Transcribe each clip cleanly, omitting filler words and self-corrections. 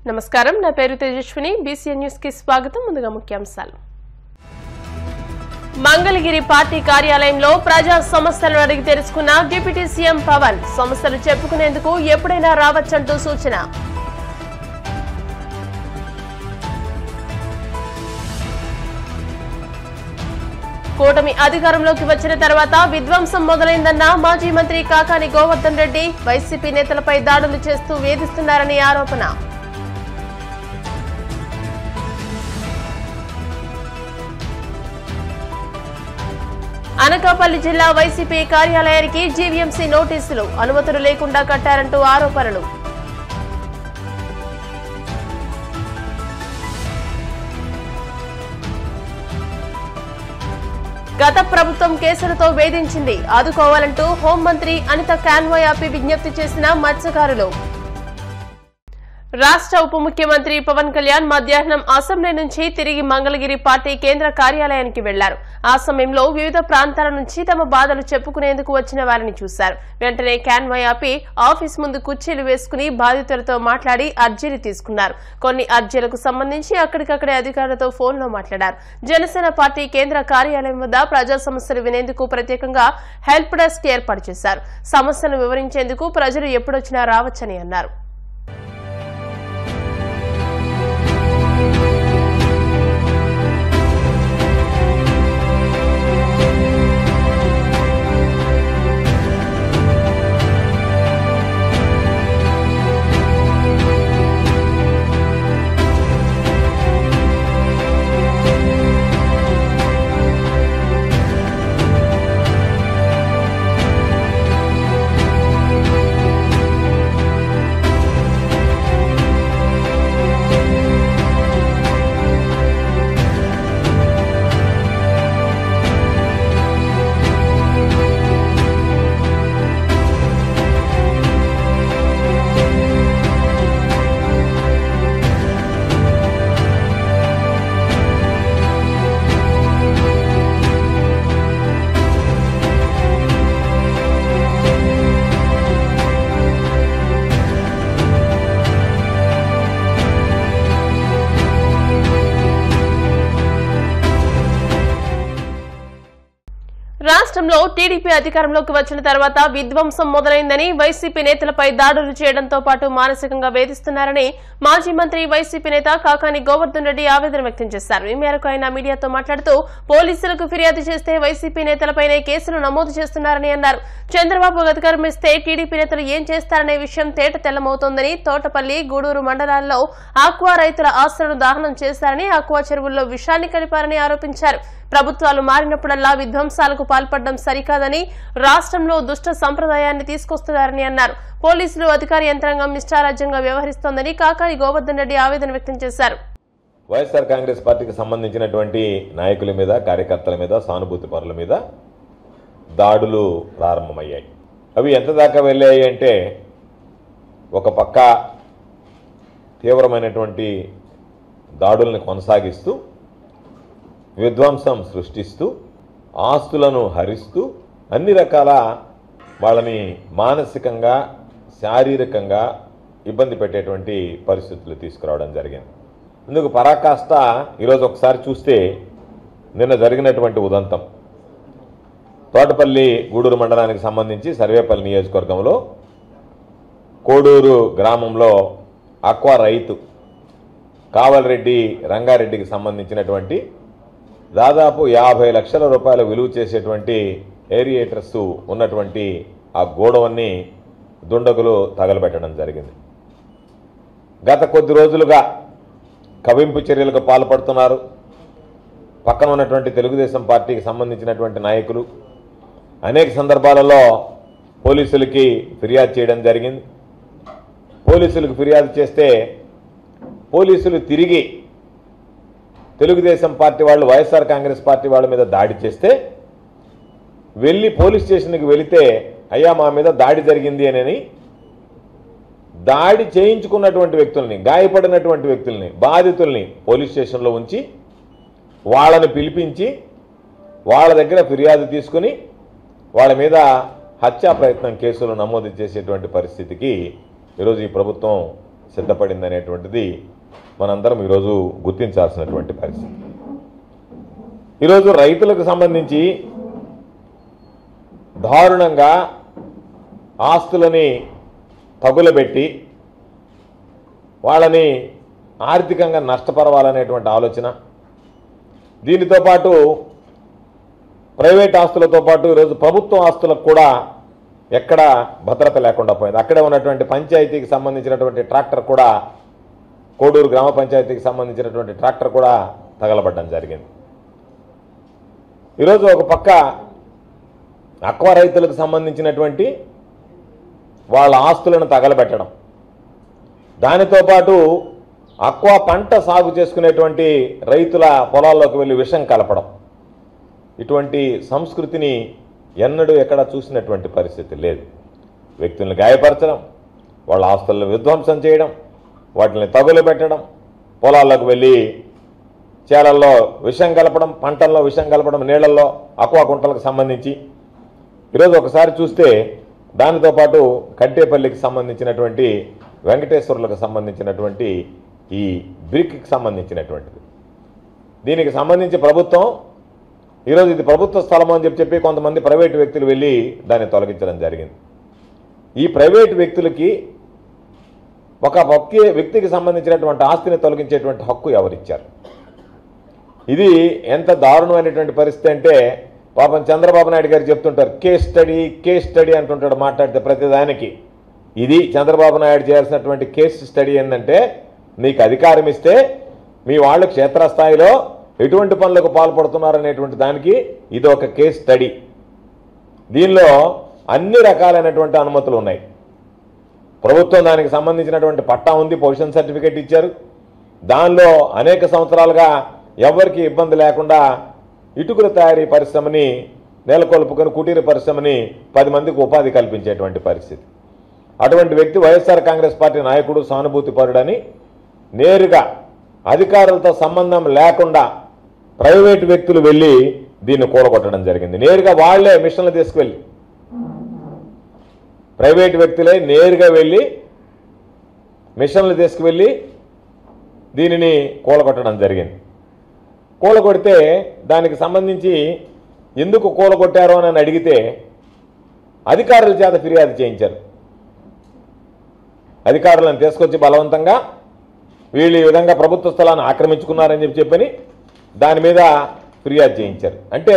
నమస్కారం నా పేరు తేజస్విని బీసీఎన్ న్యూస్ కి స్వాగతం ముందుగా ముఖ్యాంశాలు మంగళగిరి పార్టీ కార్యాలయంలో ప్రజా సమస్యలను అడిగి తెలుసుకున్న డిప్యూటీ సీఎం పవన్ సమస్యలు చెప్పుకునేందుకు ఎప్పుడైనా రావచ్చంటూ సూచన కూటమి అధికారంలోకి వచ్చిన తర్వాత విధ్వంసం మొదలైందన్న మాజీ మంత్రి కాకాని గోవర్ధన్ రెడ్డి వైసీపీ నేతలపై దాడులు చేస్తూ వేధిస్తున్నారని ఆరోపణ అనకాపల్లి జిల్లా వైసీపీ కార్యాలయానికి జీవీఎంసీ నోటీసులు అనుమతులు లేకుండా కట్టారంటూ ఆరోపణలు గత ప్రభుత్వం కేసులతో వేధించింది ఆదుకోవాలంటూ హోంమంత్రి అనిత కాన్వాయ్ ఆపి విజ్ఞప్తి చేసిన మత్స్యకారులు రాష్ట్ర ఉప ముఖ్యమంత్రి పవన్ కళ్యాణ్ మధ్యాహ్నం అసెంబ్లీ నుంచి తిరిగి మంగళగిరి పార్టీ కేంద్ర కార్యాలయానికి వెళ్లారు. ఆ సమయంలో వివిధ ప్రాంతాల నుంచి తమ బాధలు చెప్పుకునేందుకు వచ్చిన వారిని చూశారు. వెంటనే కాన్వాయ్ ఆపి ఆఫీస్ ముందు కుర్చీలు వేసుకుని బాధితులతో మాట్లాడి అర్జీలు తీసుకున్నారు. కొన్ని అర్జీలకు సంబంధించి అక్కడికక్కడే అధికారులతో ఫోన్లో మాట్లాడారు. జనసేన పార్టీ కేంద్ర కార్యాలయం వద్ద ప్రజా సమస్యలు వినేందుకు ప్రత్యేకంగా హెల్ప్ డెస్క్ ఏర్పాటు చేశారు. సమస్యలు వివరించేందుకు ప్రజలు ఎప్పుడొచ్చినా రావచ్చని అన్నారు. రాష్ట్రంలో టీడీపీ అధికారంలోకి వచ్చిన తర్వాత విధ్వంసం మొదలైందని వైసీపీ నేతలపై దాడులు చేయడంతో పాటు మానసికంగా వేధిస్తున్నారని మాజీ మంత్రి వైసీపీ నేత కాకాని గోవర్ధన్ రెడ్డి ఆవేదన వ్యక్తం చేశారు. ఈ మేరకు ఆయన మీడియాతో మాట్లాడుతూ పోలీసులకు ఫిర్యాదు చేస్తే వైసీపీ నేతలపైనే కేసులు నమోదు చేస్తున్నారని అన్నారు. చంద్రబాబు అధికారం ఇస్తే టీడీపీ నేతలు ఏం చేస్తారనే విషయం తేట తెల్లమవుతోందని, తోటపల్లి గూడూరు మండలాల్లో ఆక్వా రైతుల ఆస్తులను దహనం చేశారని, ఆక్వా చెరువుల్లో విషాన్ని కలిపారని ఆరోపించారు. ప్రభుత్వాలు మారినప్పుడల్లా విధ్వంసాలకు పాల్పడడం సరికాదని, రాష్ట్రంలో దుష్ట సంప్రదాయాన్ని తీసుకొస్తున్నారని అన్నారు. పోలీసులు అధికార యంత్రాంగం ఇష్టారాజ్యంగా వ్యవహరిస్తోందని కాకాని గోవర్ధన్ రెడ్డి ఆవేదన వ్యక్తం చేశారు. వైఎస్ఆర్ కాంగ్రెస్ పార్టీకి సంబంధించినటువంటి నాయకుల మీద, కార్యకర్తల మీద, సానుభూతి పరుల మీద దాడులు ప్రారంభమయ్యాయి. అవి ఎంత దాకా వెళ్ళాయి అంటే, ఒక పక్క తీవ్రమైనటువంటి దాడుల్ని కొనసాగిస్తూ, విధ్వంసం సృష్టిస్తూ, ఆస్తులను హరిస్తూ, అన్ని రకాల వాళ్ళని మానసికంగా, శారీరకంగా ఇబ్బంది పెట్టేటువంటి పరిస్థితులు తీసుకురావడం జరిగింది. ఇందుకు పరాకాష్ట ఈరోజు ఒకసారి చూస్తే నిన్న జరిగినటువంటి ఉదంతం, తోటపల్లి గూడూరు మండలానికి సంబంధించి సర్వేపల్లి నియోజకవర్గంలో కోడూరు గ్రామంలో ఆక్వా రైతు కావలరెడ్డి రంగారెడ్డికి సంబంధించినటువంటి దాదాపు 50 లక్షల రూపాయల విలువ చేసేటువంటి ఏరియేటర్స్ ఉన్నటువంటి ఆ గోడౌన్ని దుండగులు తగలబెట్టడం జరిగింది. గత కొద్ది రోజులుగా కవింపు చర్యలకు పాల్పడుతున్నారు. పక్కన ఉన్నటువంటి తెలుగుదేశం పార్టీకి సంబంధించినటువంటి నాయకులు అనేక సందర్భాలలో పోలీసులకి ఫిర్యాదు చేయడం జరిగింది. పోలీసులకు ఫిర్యాదు చేస్తే పోలీసులు తిరిగి తెలుగుదేశం పార్టీ వాళ్ళు, వైఎస్ఆర్ కాంగ్రెస్ పార్టీ వాళ్ళ మీద దాడి చేస్తే వెళ్ళి పోలీస్ స్టేషన్కి వెళితే, అయ్యా మా మీద దాడి జరిగింది అని దాడి చేయించుకున్నటువంటి వ్యక్తుల్ని, గాయపడినటువంటి వ్యక్తుల్ని, బాధితుల్ని పోలీస్ స్టేషన్లో ఉంచి వాళ్ళని పిలిపించి వాళ్ళ దగ్గర ఫిర్యాదు తీసుకుని వాళ్ళ మీద హత్యా ప్రయత్నం కేసులు నమోదు చేసేటువంటి పరిస్థితికి ఈరోజు ఈ ప్రభుత్వం సిద్ధపడిందనేటువంటిది మనందరం ఈరోజు గుర్తించాల్సినటువంటి పరిస్థితి. ఈరోజు రైతులకు సంబంధించి దారుణంగా ఆస్తులని తగులబెట్టి వాళ్ళని ఆర్థికంగా నష్టపరవాలనేటువంటి ఆలోచన, దీనితో పాటు ప్రైవేట్ ఆస్తులతో పాటు ఈరోజు ప్రభుత్వ ఆస్తులకు కూడా ఎక్కడ భద్రత లేకుండా పోయింది. అక్కడే ఉన్నటువంటి పంచాయతీకి సంబంధించినటువంటి ట్రాక్టర్ కూడా, కోడూరు గ్రామ పంచాయతీకి సంబంధించినటువంటి ట్రాక్టర్ కూడా తగలబడ్డం జరిగింది. ఈరోజు ఒక పక్క అక్వా రైతులకు సంబంధించినటువంటి వాళ్ళ ఆస్తులను తగలబెట్టడం, దానితో పాటు అక్వా పంట సాగు చేసుకునేటువంటి రైతుల పొలాల్లోకి వెళ్ళి విషం కలపడం, ఇటువంటి సంస్కృతిని ఎన్నడూ ఎక్కడ చూసినటువంటి పరిస్థితి లేదు. వ్యక్తులను గాయపరచడం, వాళ్ళ ఆస్తులను విధ్వంసం చేయడం, వాటిని తగులబెట్టడం, పొలాల్లోకి వెళ్ళి చేలల్లో విషం కలపడం, పంటల్లో విషం కలపడం, నీళ్లలో అక్వా కుంటలకు సంబంధించి. ఈరోజు ఒకసారి చూస్తే దానితో పాటు కట్టేపల్లికి సంబంధించినటువంటి వెంకటేశ్వర్లకు సంబంధించినటువంటి ఈ బ్రిక్కి సంబంధించినటువంటిది, దీనికి సంబంధించి ప్రభుత్వం ఈరోజు ఇది ప్రభుత్వ స్థలం అని చెప్పి కొంతమంది ప్రైవేటు వ్యక్తులు వెళ్ళి దాన్ని తొలగించడం జరిగింది. ఈ ప్రైవేటు వ్యక్తులకి ఒక వ్యక్తికి సంబంధించినటువంటి ఆస్తిని తొలగించేటువంటి హక్కు ఎవరిచ్చారు? ఇది ఎంత దారుణమైనటువంటి పరిస్థితి అంటే, పాపం చంద్రబాబు నాయుడు గారు చెప్తుంటారు కేస్ స్టడీ అంటుంటాడు మాట్లాడితే ప్రతిదానికి. ఇది చంద్రబాబు నాయుడు చేయాల్సినటువంటి కేస్ స్టడీ ఏంటంటే, మీకు అధికారం ఇస్తే మీ వాళ్ళు క్షేత్రస్థాయిలో ఎటువంటి పనులకు పాల్పడుతున్నారనేటువంటి దానికి ఇది ఒక కేస్ స్టడీ. దీనిలో అన్ని రకాలైనటువంటి అనుమతులు ఉన్నాయి. ప్రభుత్వం దానికి సంబంధించినటువంటి పట్టా ఉంది, పొజిషన్ సర్టిఫికేట్ ఇచ్చారు. దానిలో అనేక సంవత్సరాలుగా ఎవరికి ఇబ్బంది లేకుండా ఇటుకల తయారీ పరిశ్రమని నెలకొల్పుకొని కుటీర పరిశ్రమని 10 మందికి ఉపాధి కల్పించేటువంటి పరిస్థితి. అటువంటి వ్యక్తి వైఎస్ఆర్ కాంగ్రెస్ పార్టీ నాయకుడు, సానుభూతిపరుడని నేరుగా అధికారులతో సంబంధం లేకుండా ప్రైవేటు వ్యక్తులు వెళ్ళి దీన్ని కూలగొట్టడం జరిగింది. నేరుగా వాళ్లే మిషన్లు తీసుకువెళ్ళి, ప్రైవేటు వ్యక్తులే నేరుగా వెళ్ళి మిషన్లు తీసుకువెళ్ళి దీనిని కూలగొట్టడం జరిగింది. కూలగొడితే దానికి సంబంధించి ఎందుకు కూలగొట్టారో అని అడిగితే అధికారుల చేత ఫిర్యాదు చేయించారు. అధికారులను తీసుకొచ్చి బలవంతంగా వీళ్ళు ఈ విధంగా ప్రభుత్వ స్థలాన్ని ఆక్రమించుకున్నారని చెప్పని దాని మీద ఫిర్యాదు చేయించారు. అంటే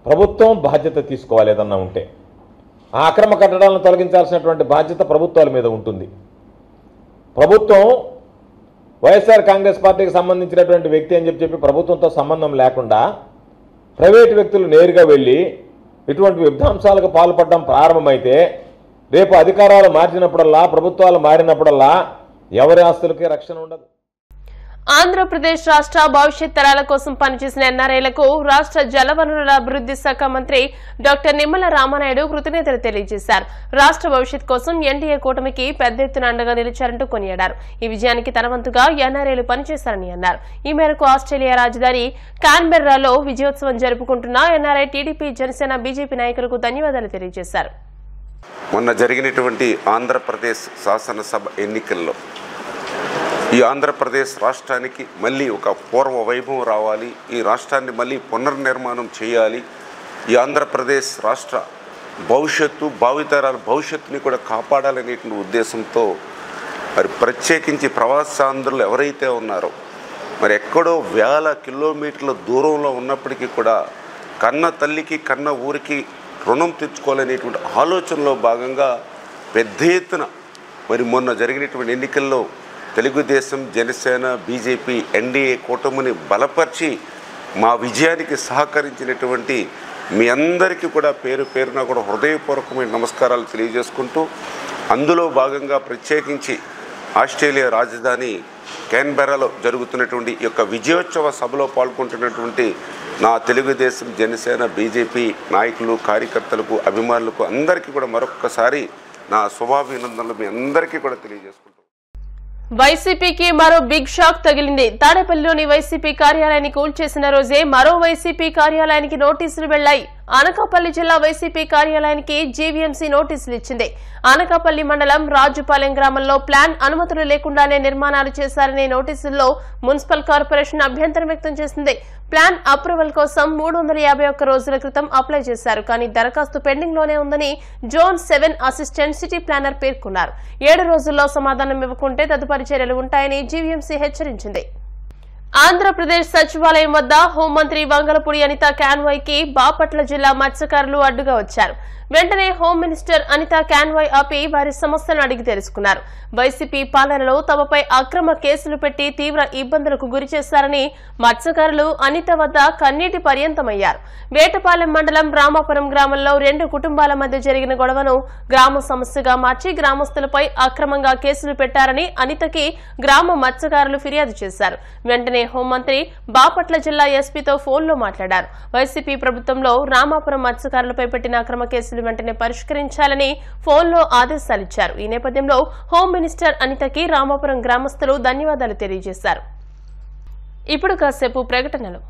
ప్రభుత్వం బాధ్యత తీసుకోవాలి. ఏదన్నా ఉంటే ఆ అక్రమ కట్టడాలను తొలగించాల్సినటువంటి బాధ్యత ప్రభుత్వాల మీద ఉంటుంది. ప్రభుత్వం వైఎస్ఆర్ కాంగ్రెస్ పార్టీకి సంబంధించినటువంటి వ్యక్తి అని చెప్పి ప్రభుత్వంతో సంబంధం లేకుండా ప్రైవేటు వ్యక్తులు నేరుగా వెళ్ళి ఇటువంటి విధ్వంసాలకు పాల్పడడం ప్రారంభమైతే రేపు అధికారాలు మార్చినప్పుడల్లా, ప్రభుత్వాలు మారినప్పుడల్లా ఎవరి ఆస్తులకి రక్షణ ఉండదు. ఆంధ్రప్రదేశ్ రాష్ట్ర భవిష్యత్ తరాల కోసం పనిచేసిన ఎన్ఆర్ఐలకు రాష్ట్ర జలవనరుల అభివృద్ది శాఖ మంత్రి డాక్టర్ నిమ్మల రామానాయుడు కృతజ్ఞతలు తెలియజేశారు. రాష్ట్ర భవిష్యత్ కోసం ఎన్డీఏ కూటమికి పెద్ద ఎత్తున అండగా నిలిచారంటూ కొనియాడారు. ఈ విజయానికి తన వంతుగా ఎన్ఆర్ఐలు పనిచేశారని అన్నారు. ఈ మేరకు ఆస్ట్రేలియా రాజధాని కాన్బెర్రాలో విజయోత్సవం జరుపుకుంటున్న ఎన్ఆర్ఐ, టీడీపీ, జనసేన, బీజేపీ నాయకులకు ధన్యవాదాలు తెలియజేశారు. మొన్న జరిగినటువంటి ఆంధ్రప్రదేశ్ శాసనసభ ఎన్నికల్లో ఈ ఆంధ్రప్రదేశ్ రాష్ట్రానికి మళ్ళీ ఒక పూర్వ వైభవం రావాలి, ఈ రాష్ట్రాన్ని మళ్ళీ పునర్నిర్మాణం చేయాలి, ఈ ఆంధ్రప్రదేశ్ రాష్ట్ర భవిష్యత్తు, భావితరాల భవిష్యత్తుని కూడా కాపాడాలనేటువంటి ఉద్దేశంతో మరి ప్రత్యేకించి ప్రవాసాంధ్రులు ఎవరైతే ఉన్నారో మరి ఎక్కడో వేల కిలోమీటర్ల దూరంలో ఉన్నప్పటికీ కూడా కన్న తల్లికి కన్న ఊరికి రుణం తెచ్చుకోవాలనేటువంటి ఆలోచనలో భాగంగా పెద్ద ఎత్తున మరి మొన్న జరిగినటువంటి ఎన్నికల్లో తెలుగుదేశం, జనసేన, బీజేపీ, ఎన్డీఏ కూటమిని బలపరిచి మా విజయానికి సహకరించినటువంటి మీ అందరికీ కూడా పేరు పేరున కూడా హృదయపూర్వకమైన నమస్కారాలు తెలియజేసుకుంటూ, అందులో భాగంగా ప్రత్యేకించి ఆస్ట్రేలియా రాజధాని క్యాన్బెర్రాలో జరుగుతున్నటువంటి ఈ యొక్క విజయోత్సవ సభలో పాల్గొంటున్నటువంటి నా తెలుగుదేశం, జనసేన, బీజేపీ నాయకులు, కార్యకర్తలకు, అభిమానులకు అందరికీ కూడా మరొక్కసారి నా శుభాభినందనలు మీ అందరికీ కూడా తెలియజేసుకుంటాను. వైసీపీకి మరో బిగ్ షాక్ తగిలింది. తాడేపల్లిలోని వైసీపీ కార్యాలయాన్ని కూల్చేసిన రోజే మరో వైసీపీ కార్యాలయానికి నోటీసులు వెళ్లాయి. అనకాపల్లి జిల్లా వైసీపీ కార్యాలయానికి జీవీఎంసీ నోటీసులు ఇచ్చింది. అనకాపల్లి మండలం రాజుపాలెం గ్రామంలో ప్లాన్ అనుమతులు లేకుండానే నిర్మాణాలు చేశారనే నోటీసుల్లో మున్సిపల్ కార్పొరేషన్ అభ్యంతరం వ్యక్తం చేసింది. ప్లాన్ అప్రూవల్ కోసం 351 రోజుల క్రితం అప్లై చేశారు. కానీ దరఖాస్తు పెండింగ్ లోనే ఉందని జోన్ 7 అసిస్టెంట్ సిటీ ప్లానర్ పేర్కొన్నారు. 7 రోజుల్లో సమాధానం ఇవ్వకుంటే తదుపరి చర్యలు ఉంటాయని జీవీఎంసీ హెచ్చరించింది. ఆంధ్రప్రదేశ్ సచివాలయం వద్ద హోంమంత్రి వంగలపూడి అనిత కాన్వాయ్కి బాపట్ల జిల్లా మత్స్యకారులు అడ్డుగా వచ్చారు. వెంటనే హోం మినిస్టర్ అనిత కాన్వాయ్ ఆపి వారి సమస్యలను అడిగి తెలుసుకున్నారు. వైసీపీ పాలనలో తమపై అక్రమ కేసులు పెట్టి తీవ్ర ఇబ్బందులకు గురి చేశారని మత్స్యకారులు అనిత వద్ద కన్నీటి పర్యంతమయ్యారు. వేటపాలెం మండలం రామాపురం గ్రామంలో 2 కుటుంబాల మధ్య జరిగిన గొడవను గ్రామ సమస్యగా మార్చి గ్రామస్తులపై అక్రమంగా కేసులు పెట్టారని అనితకి గ్రామ మత్స్యకారులు ఫిర్యాదు చేశారు. వెంటనే హోంమంత్రి బాపట్ల జిల్లా ఎస్పీతో ఫోన్లో మాట్లాడారు. వైసీపీ ప్రభుత్వంలో రామాపురం మత్స్యకారులపై పెట్టిన అక్రమ కేసులు వెంటనే పరిష్కరించాలని ఫోన్లో ఆదేశాలిచ్చారు. ఈ నేపథ్యంలో హోం మినిస్టర్ అనితకి రామాపురం గ్రామస్తులు ధన్యవాదాలు తెలియజేశారు. ఇప్పుడు కాసేపు ప్రకటనలు.